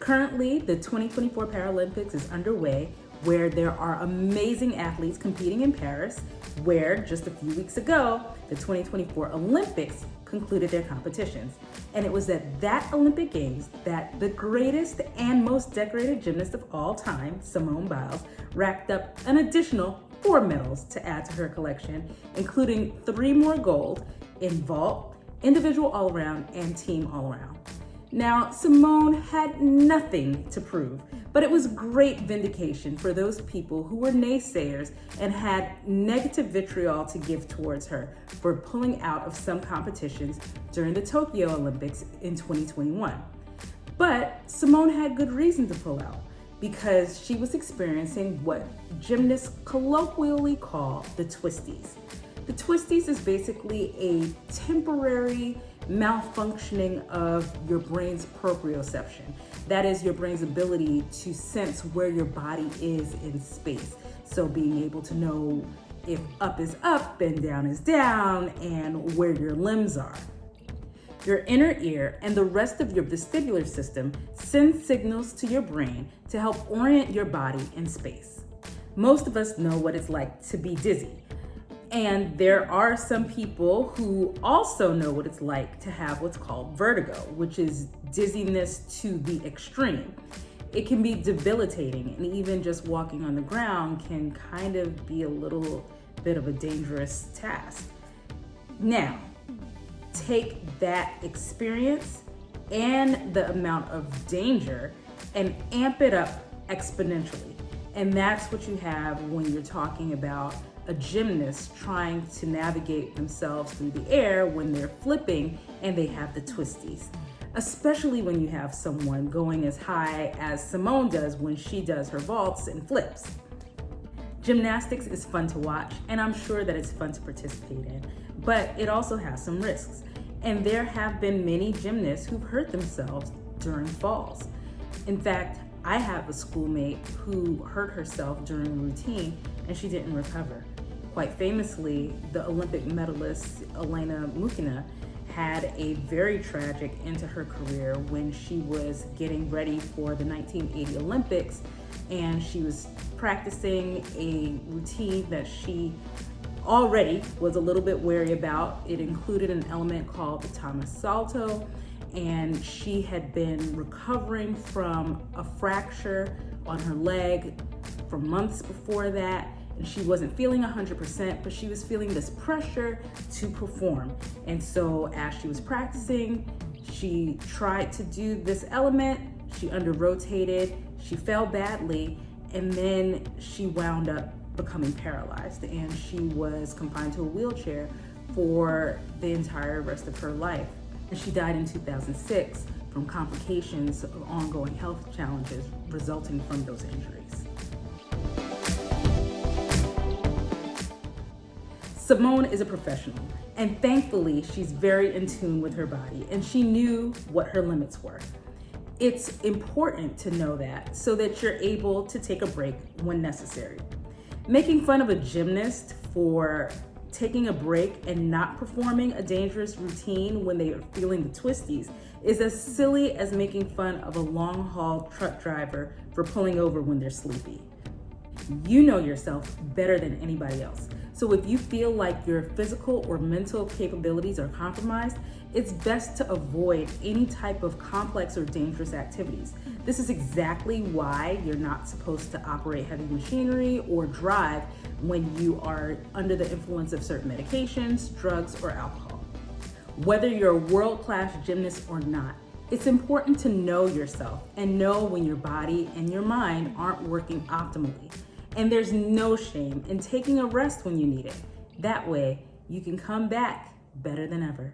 Currently, the 2024 Paralympics is underway, where there are amazing athletes competing in Paris, where just a few weeks ago, the 2024 Olympics concluded their competitions. And it was at that Olympic Games that the greatest and most decorated gymnast of all time, Simone Biles, racked up an additional 4 medals to add to her collection, including 3 more gold in vault, individual all-around, and team all-around. Now, Simone had nothing to prove, but it was great vindication for those people who were naysayers and had negative vitriol to give towards her for pulling out of some competitions during the Tokyo Olympics in 2021. But Simone had good reason to pull out, because she was experiencing what gymnasts colloquially call the Twisties. The Twisties is basically a temporary malfunctioning of your brain's proprioception. That is your brain's ability to sense where your body is in space. So being able to know if up is up and down is down and where your limbs are. Your inner ear and the rest of your vestibular system send signals to your brain to help orient your body in space. Most of us know what it's like to be dizzy. And there are some people who also know what it's like to have what's called vertigo, which is dizziness to the extreme. It can be debilitating, and even just walking on the ground can kind of be a little bit of a dangerous task. Now, take that experience and the amount of danger and amp it up exponentially. And that's what you have when you're talking about a gymnast trying to navigate themselves through the air when they're flipping and they have the Twisties. Especially when you have someone going as high as Simone does when she does her vaults and flips. Gymnastics is fun to watch, and I'm sure that it's fun to participate in, but it also has some risks. And there have been many gymnasts who've hurt themselves during falls. In fact, I have a schoolmate who hurt herself during a routine and she didn't recover. Quite famously, the Olympic medalist Elena Mukina had a very tragic end to her career when she was getting ready for the 1980 Olympics, and she was practicing a routine that she already was a little bit wary about. It included an element called the Thomas Salto, and she had been recovering from a fracture on her leg for months before that. And she wasn't feeling 100%, but she was feeling this pressure to perform. And so as she was practicing, she tried to do this element, she under-rotated, she fell badly, and then she wound up becoming paralyzed, and she was confined to a wheelchair for the entire rest of her life. And she died in 2006 from complications of ongoing health challenges resulting from those injuries. Simone is a professional, and thankfully she's very in tune with her body, and she knew what her limits were. It's important to know that so that you're able to take a break when necessary. Making fun of a gymnast for taking a break and not performing a dangerous routine when they are feeling the Twisties is as silly as making fun of a long-haul truck driver for pulling over when they're sleepy. You know yourself better than anybody else. So if you feel like your physical or mental capabilities are compromised, it's best to avoid any type of complex or dangerous activities. This is exactly why you're not supposed to operate heavy machinery or drive when you are under the influence of certain medications, drugs, or alcohol. Whether you're a world-class gymnast or not, it's important to know yourself and know when your body and your mind aren't working optimally. And there's no shame in taking a rest when you need it. That way, you can come back better than ever.